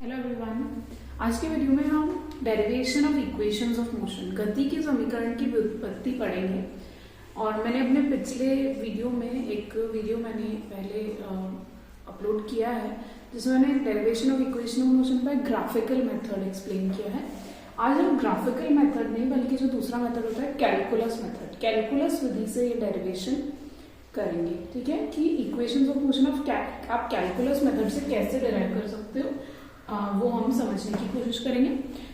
Hello everyone. आज के video में हम derivation of equations of motion, गति के समीकरण की व्युत्पत्ति पढ़ेंगे। और मैंने अपने पिछले वीडियो में एक वीडियो मैंने पहले अपलोड किया है जिसमें मैंने derivation of equation of motion by graphical method explain किया है। आज हम ग्राफिकल मेथड नहीं बल्कि जो दूसरा मेथड होता है कैलकुलस मेथड, कैलकुलस विधि से ये डेरिवेशन करेंगे। ठीक है कि इक्वेशंस ऑफ मोशन आप कैलकुलस मेथड से कैसे डिराइव कर सकते हो वो हम समझने की कोशिश करेंगे।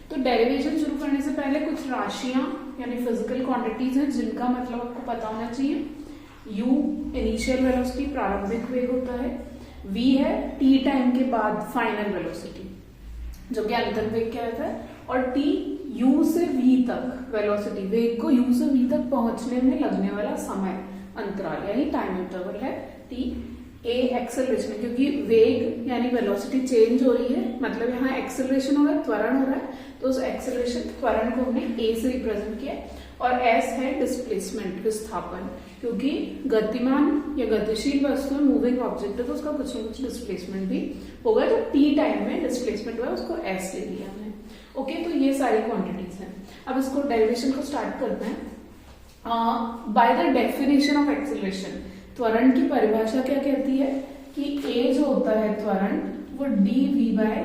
तो डेरिवेशन शुरू करने से पहले कुछ राशियां यानी फिजिकल क्वांटिटीज हैं जिनका मतलब आपको पता होना चाहिए। u इनिशियल वेलोसिटी, प्रारंभिक वेग होता है। v है t टाइम के बाद फाइनल वेलोसिटी जो कि अंतिम वेग कहलाता है। और t u से v तक वेलोसिटी, वेग को u से v तक पहुंचने में लगने वाला समय अंतराल यानी टाइम इंटरवल है t। a एक्सेलरेशन, क्योंकि वेग यानी वेलोसिटी चेंज हो रही है, मतलब यहाँ एक्सेलरेशन हो रहा है, त्वरण हो रहा है, तो उस एक्सेलरेशन त्वरण को हमने a से रिप्रेजेंट किया। और s है डिस्प्लेसमेंट, विस्थापन, क्योंकि गतिमान या गतिशील वस्तु में मूविंग ऑब्जेक्ट है तो उसका कुछ ना कुछ डिस्प्लेसमेंट भी होगा। तो t टाइम में डिस्प्लेसमेंट हुआ उसको s ले लिया हमने। ओके, तो ये सारी क्वांटिटीज हैं। अब इसको डेरिवेशन को स्टार्ट करते हैं। By the definition of acceleration, त्वरण की परिभाषा क्या कहती है कि a जो होता है त्वरण वो dv बाय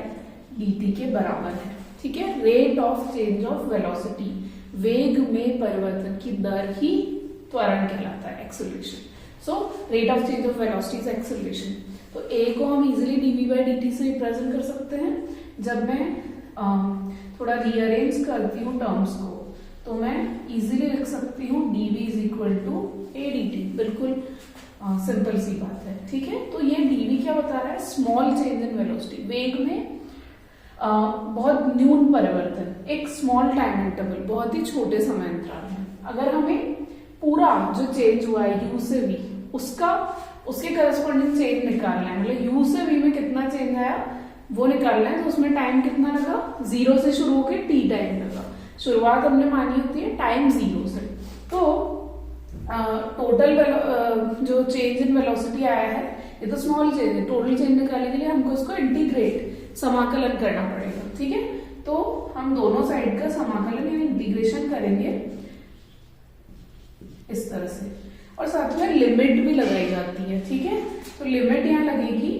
dt के बराबर है। ठीक है, rate of change of velocity, वेग में परिवर्तन की दर ही त्वरण कहलाता है, acceleration. So rate of change of velocity is acceleration. तो a को हम इजिली dv बाय dt से रिप्रेजेंट कर सकते हैं। जब मैं थोड़ा रीअरेंज करती हूँ टर्म्स को तो मैं इजिली लिख सकती हूँ dv is equal to a dt। बिल्कुल सिंपल सी बात है। ठीक है, तो ये dv क्या बता रहा है? स्मॉल चेंज इन वेलोसिटी, वेग में बहुत न्यून परिवर्तन, एक स्मॉल टाइम इंटरवल, बहुत ही छोटे समय अंतराल में। अगर हमें पूरा जो चेंज हुआ है u से v उसके करस्पॉन्डिंग चेंज निकालना है, मतलब u से v में कितना चेंज आया वो निकालना है, तो उसमें टाइम कितना लगा? 0 से शुरू होकर t टाइम लगा। शुरुआत हमने मानी होती है टाइम 0 से। तो टोटल जो चेंज इन वेलोसिटी आया है ये तो स्मॉल चेंज है। टोटल चेंज निकालने के लिए हमको इसको इंटीग्रेट, समाकलन करना पड़ेगा। ठीक है, तो हम दोनों साइड का समाकलन यानी इंटीग्रेशन करेंगे इस तरह से। और साथ में लिमिट भी लगाई जाती है। ठीक है, तो लिमिट यहाँ लगेगी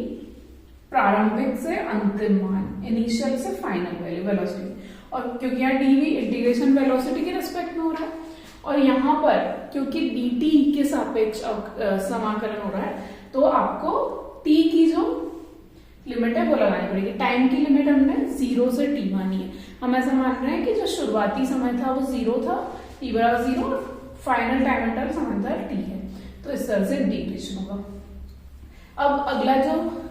प्रारंभिक से अंतिम मान, इनिशियल से फाइनल वैल्यू वेलोसिटी। और क्योंकि यहाँ dv इंटीग्रेशन वेलोसिटी के रिस्पेक्ट में हो रहा है और यहाँ पर क्योंकि dt के सापेक्ष समाकलन हो रहा है तो आपको t की जो लिमिट है वो लगानी पड़ेगी। टाइम की लिमिट हमने 0 से t मानी है। हम ऐसा मान रहे हैं कि जो शुरुआती समय था वो 0 था, t बराबर 0, और फाइनल टाइम इंटरवल समांतर t है। तो इस तरह से इंटीग्रेशन होगा। अब अगला जो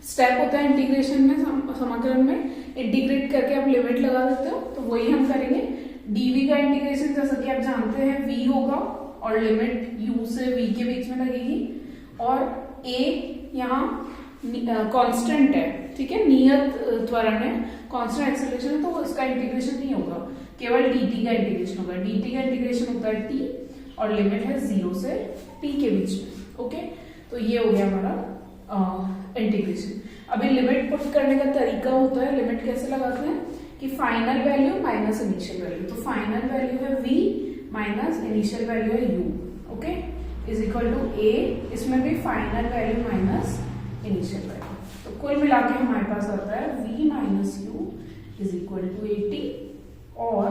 स्टेप होता है इंटीग्रेशन में, समाकलन में, इंटीग्रेट करके आप लिमिट लगा देते हो, तो वही हम करेंगे। dv का इंटीग्रेशन जैसा कि आप जानते हैं v होगा और लिमिट u से v के बीच में लगेगी। और a यहाँ कांस्टेंट है, ठीक है, नियत त्वरण है, कांस्टेंट एक्सेलरेशन है, तो उसका इंटीग्रेशन नहीं होगा, केवल dt का इंटीग्रेशन होगा। dt का इंटीग्रेशन होता है t और लिमिट है 0 से t के बीच में। ओके, तो ये हो गया हमारा इंटीग्रेशन। अभी लिमिट पुट करने का तरीका होता है, लिमिट कैसे लगाते हैं कि final value minus initial value, तो फाइनल वैल्यू है v माइनस इनिशियल वैल्यू है u, okay, is equal to a। इसमें भी final value minus initial value, तो कुल मिला के हमारे पास आता है v minus u is equal to 80, और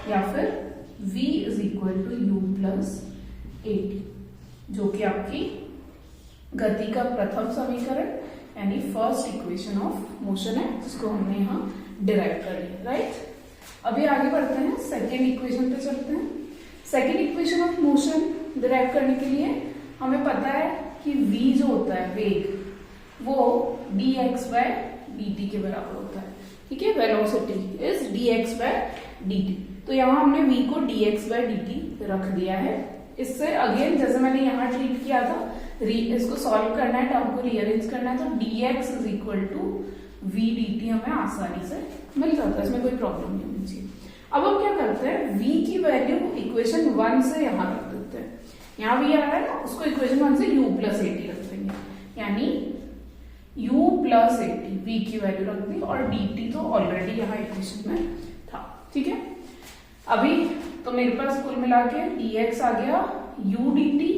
या फिर v is equal to u plus 80, जो कि आपकी गति का प्रथम समीकरण यानी फर्स्ट इक्वेशन ऑफ मोशन है, जिसको हमने यहाँ डिराइव कर लिया। राइट, अभी आगे बढ़ते हैं, सेकेंड इक्वेशन पे चलते हैं। Second equation of motion derive करने के लिए हमें पता है कि v जो होता है वेग वो dx बाय dt के बराबर होता है। ठीक है, velocity is dx by dt, तो यहाँ हमने v को dx बाय dt रख दिया है। इससे अगेन जैसे मैंने यहाँ ट्रीट किया था, इसको सॉल्व करना है, टर्म को रीअरेंज करना है, तो dx is equal to v dt हमें आसानी से मिल जाता है, इसमें कोई प्रॉब्लम नहीं होनी चाहिए। अब हम क्या करते हैं, v की वैल्यू इक्वेशन 1 से यहाँ रख देते हैं। यहाँ v आ रहा है ना, उसको इक्वेशन 1 से u प्लस 80 रख देंगे, यानी u plus A T, v की वैल्यू रख दी और dt तो ऑलरेडी यहाँ इक्वेशन में था, ठीक है। अभी तो मेरे पास कुल मिला के dx आ गया u dt,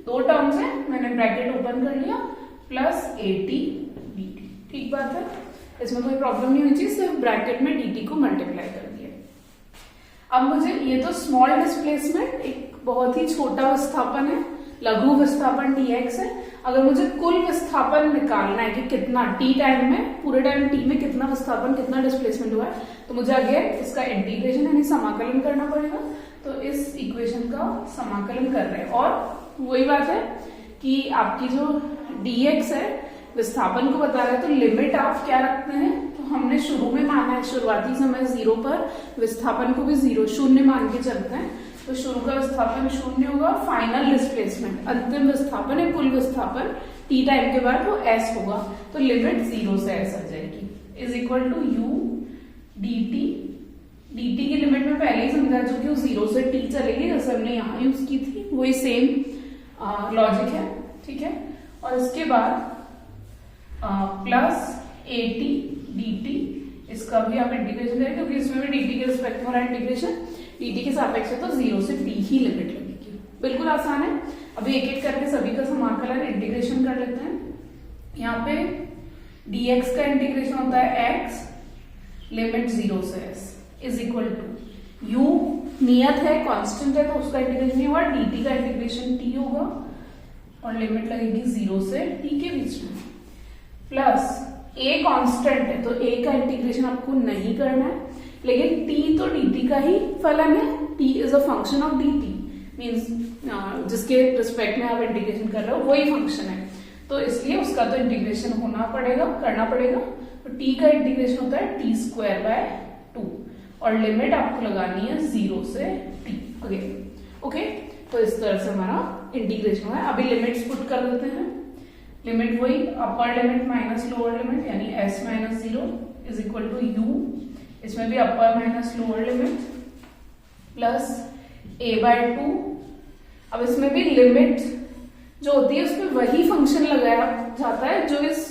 दो टर्म्स है, मैंने ब्रैकेट ओपन कर लिया, प्लस ए टी dt, ठीक बात है, इसमें कोई प्रॉब्लम नहीं हुई थी, सिर्फ ब्रैकेट में dt को मल्टीप्लाई कर दिया। अब मुझे ये तो स्मॉल डिस्प्लेसमेंट, एक बहुत ही छोटा विस्थापन है, लघु विस्थापन dx है। अगर मुझे कुल विस्थापन निकालना है कि कितना t टाइम में, पूरे टाइम t में कितना विस्थापन, कितना डिस्प्लेसमेंट हुआ है, तो मुझे अगेन इसका इंटीग्रेशन यानी समाकलन करना पड़ेगा। तो इस इक्वेशन का समाकलन कर रहे हैं, और वही बात है कि आपकी जो dx है विस्थापन को बता रहा है, तो लिमिट आप क्या रखते हैं, तो हमने शुरू में माना है शुरुआती समय 0 पर, विस्थापन को भी 0 शून्य मान के चलते हैं, तो शुरू का विस्थापन 0 होगा, फाइनल डिस्प्लेसमेंट अंतिम विस्थापन है, कुल विस्थापन t टाइम के बाद वो s होगा, तो लिमिट 0 से s आ जाएगी, is equal to u dt, dt की लिमिट में पहले ही समझा चुकी हूँ, 0 से t चलेगी, जैसे हमने यहाँ यूज की थी, वही सेम लॉजिक है, ठीक है। और इसके बाद plus A T D T, इसका भी आप इंटीग्रेशन करें क्योंकि इसमें भी dt के रिस्पेक्ट में हो रहा है इंटीग्रेशन, dt के सापेक्ष है तो 0 से t ही लिमिट लगेगी, बिल्कुल आसान है। अभी एक एक करके सभी का समाकलन इंटीग्रेशन कर लेते हैं। यहाँ पे dx का इंटीग्रेशन होता है x, लिमिट 0 से s is equal to u नियत है, कांस्टेंट है, तो उसका इंटीग्रेशन नहीं होगा, dt का इंटीग्रेशन t होगा और लिमिट लगेगी 0 से t के बीच में, प्लस a कांस्टेंट है तो a का इंटीग्रेशन आपको नहीं करना है, लेकिन t तो dt का ही फलन है, t is a function of dt, means जिसके रिस्पेक्ट में आप इंटीग्रेशन कर रहे हो वही फंक्शन है, तो इसलिए उसका तो इंटीग्रेशन होना पड़ेगा, करना पड़ेगा। तो t का इंटीग्रेशन होता है t स्क्वायर बाय 2 और लिमिट आपको लगानी है 0 से t, ओके। तो इस तरह से हमारा इंटीग्रेशन हुआ है। अभी लिमिट्स पुट कर देते हैं, लिमिट वही upper limit minus lower limit यानी s minus 0 is equal to u, इसमें भी upper minus lower limit plus a by 2। अब इसमें भी लिमिट जो होती है उसमें वही फंक्शन लगाया जाता है जो इस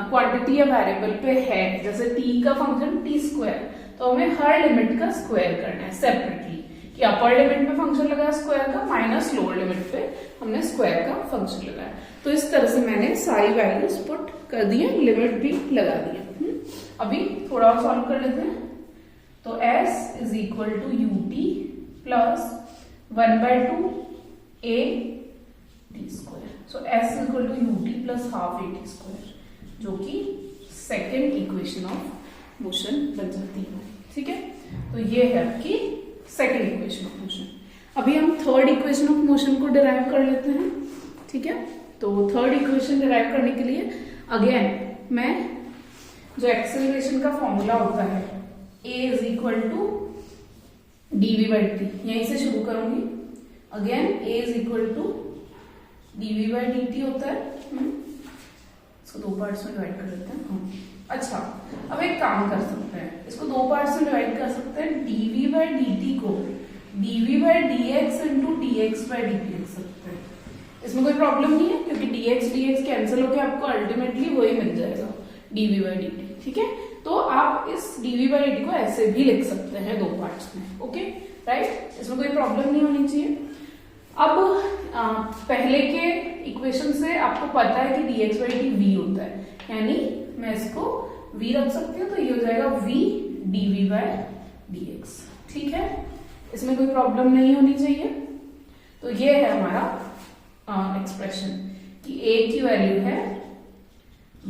क्वांटिटी या वेरिएबल पे है, जैसे t का फंक्शन t स्क्वायर, तो हमें हर लिमिट का स्क्वायर करना है सेपरेटली, कि अपर लिमिट पे फंक्शन लगाया स्क्वायर का, माइनस लोअर लिमिट पे हमने स्क्वायर का फंक्शन लगाया। तो इस तरह से मैंने सारी वैल्यूज पुट कर दी है, लिमिट भी लगा दी है। अभी थोड़ा और सॉल्व कर लेते हैं। तो s is equal to u t plus 1/2 a t square, so s is equal to u t plus half a t square, जो कि सेकेंड इक्वेशन ऑफ मोशन बन जाती है, ठीक है। तो ये है आपकी सेकेंड इक्वेशन ऑफ मोशन। अभी हम थर्ड इक्वेशन ऑफ मोशन को डिराइव कर लेते हैं, ठीक है। तो थर्ड इक्वेशन डिराइव करने के लिए अगेन मैं जो एक्सेलरेशन का फॉर्मूला होता है a is equal to dv by t, यहीं से शुरू करूंगी। Again a is equal to dv by dt होता है, इसको दो पार्ट्स में डिवाइड कर देते हैं। अच्छा, अब एक काम कर सकते हैं, इसको दो पार्ट्स में डिवाइड कर सकते हैं, dv बाई dt को dv by dx into dx by dt लिख सकते हैं, इसमें कोई प्रॉब्लम नहीं है क्योंकि dx कैंसिल होकर आपको अल्टीमेटली वही मिल जाएगा dv बाई dt, ठीक है। तो आप इस dv बाई dt को ऐसे भी लिख सकते हैं दो पार्ट्स में, ओके राइट, इसमें कोई प्रॉब्लम नहीं होनी चाहिए। अब पहले के इक्वेशन से आपको पता है कि dx बाई dt v होता है, यानी मैं इसको v रख सकती हूँ, तो ये हो जाएगा v dv बाय dx, ठीक है, इसमें कोई प्रॉब्लम नहीं होनी चाहिए। तो ये है हमारा एक्सप्रेशन कि a की वैल्यू है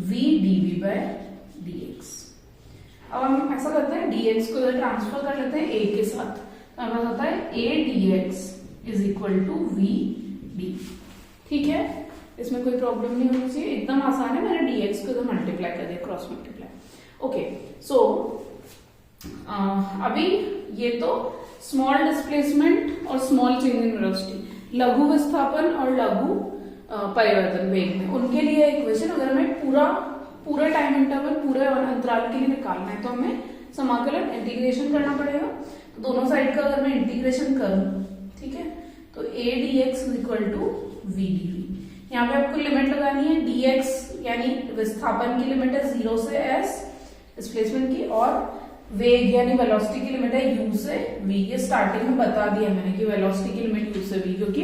v dv बाय dx। अब हम ऐसा करते हैं dx को इधर ट्रांसफर कर लेते हैं a के साथ, तो हमारे पास होता है a dx is equal to v d, ठीक है, इसमें कोई प्रॉब्लम नहीं होनी चाहिए, एकदम आसान है, मैंने dx को इधर मल्टीप्लाई कर दिया, क्रॉस मल्टीप्लाई, ओके। सो अभी ये तो स्मॉल डिस्प्लेसमेंट और स्मॉल चेंज इन वेलोसिटी, लघु विस्थापन और लघु परिवर्तन वेग में, उनके लिए इक्वेशन अगर हमें पूरा टाइम इंटरवल पूरे अंतराल के लिए निकालना है तो हमें समाकलन इंटीग्रेशन करना पड़ेगा। तो दोनों साइड का अगर मैं इंटीग्रेशन करूं, ठीक है, तो a dx is equal to v dv, यहाँ पे आपको लिमिट लगानी है, dx यानी विस्थापन की लिमिट है 0 से s डिस्प्लेसमेंट की, और वेग यानी वेलोसिटी की लिमिट है u से v। ये स्टार्टिंग में बता दिया मैंने कि वेलोसिटी की लिमिट u से v, क्योंकि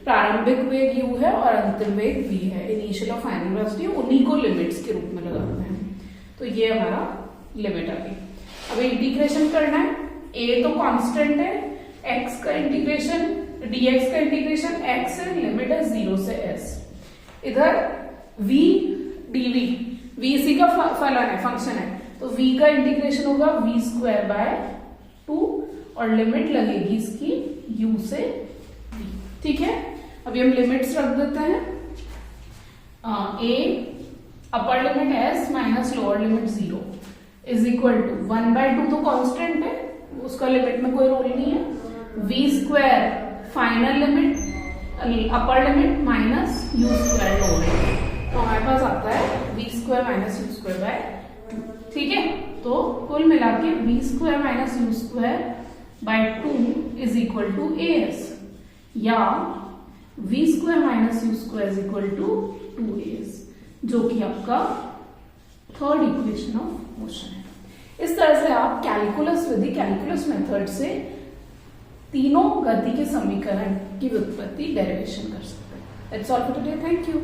प्रारंभिक वेग u है और अंतिम वेग v है। इनिशियल और फाइनल वेलोसिटी उन्हीं को लिमिट्स के रूप में लगाते हैं। तो ये हमारा लिमिट आ गई। अब इंटीग्रेशन करना है, a तो कांस्टेंट है, x का इंटीग्रेशन dx का इंटीग्रेशन x है, लिमिट है 0 से s। इधर v dv, v इसी का फलन है, फंक्शन है, तो v का इंटीग्रेशन होगा v स्क्वायर बाय 2 और लिमिट लगेगी इसकी u से v। ठीक है, अभी हम लिमिट्स रख देते हैं। a upper limit s minus lower limit 0 is equal to 1/2 तो कांस्टेंट है, उसका लिमिट में कोई रोल नहीं है, v square final limit upper limit minus u square lower limit, तो हमारे पास आता है v square minus u square by 2। ठीक है, तो कुल मिला के v square minus u square by 2 is equal to as, या v square minus u square is equal to 2as, जो कि आपका थर्ड इक्वेशन ऑफ मोशन है। इस तरह से आप कैलकुलस विधि, कैलकुलस मेथड से तीनों गति के समीकरण की व्युत्पत्ति, डेरिवेशन कर सकते हैं। That's all for today, thank you.